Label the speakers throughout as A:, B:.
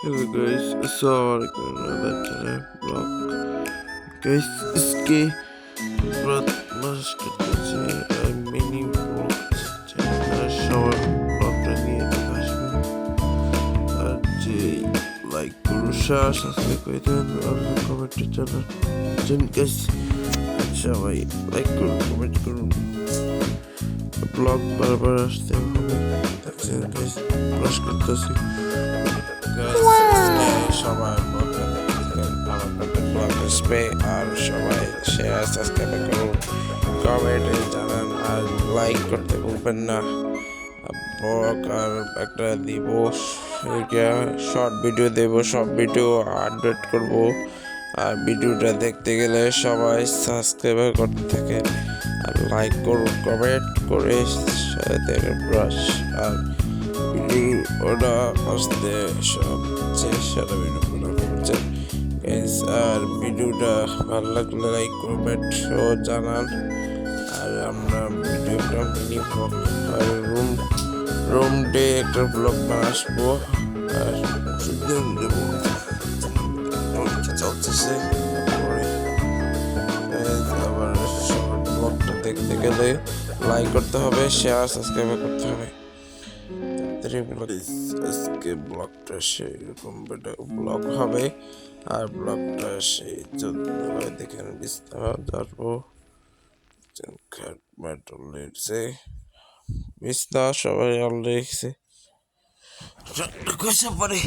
A: Hello guys, assalamualaikum another channel vlog. Guys, इसके बाद बस करते हैं mini vlog channel shower vlog নিয়ে আসবে আর যে লাইক করুন সাবস্ক্রাইব করে দেন আর কমেন্টে জানান guys সবাই লাইক করুন কমেন্ট করুন ব্লগ বারবার আসতে হবে দেখছেন guys ব্রাশ করতেছি সবাই আমার ব্লগ আসবে আর সবাই শেয়ার সাবস্ক্রাইব করুন কমেন্টে জানান আর লাইক করতে ভুলবেন না ব্লগ আর একটা দিব শর্ট ভিডিও দেব সব ভিডিও আপডেট করব আর ভিডিওটা দেখতে গেলে সবাই সাবস্ক্রাইব করতে থাকেন আর লাইক করুন কমেন্ট করে সাথে ব্রাশ আর ওটা আসতে সবচেয়ে সেরা ভিডিওগুলো করছে আর ভিডিওটা ভালো লাগলে লাইক কমেন্ট ও জানান আর আমরা ভিডিওটা মিনি ব্লগ আর রুম ডে একটা ব্লগ আসবো আর ওষুধ দেবো চলতেছে আবার ব্লগটা দেখতে গেলে লাইক করতে হবে শেয়ার সাবস্ক্রাইব করতে হবে আজকে ব্লগটা সেরকম ব্লগ হবে আর ব্লগটা সেই জন্য দেখেন বিস্তার ধরবো বিস্তার সবাই অলরেডি কুয়াশা পরে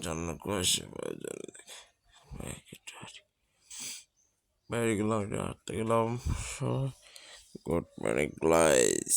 A: জন্য কুয়াশা বাইরে গেলাম হাঁটতে গেলাম গুড মর্নিং গাইস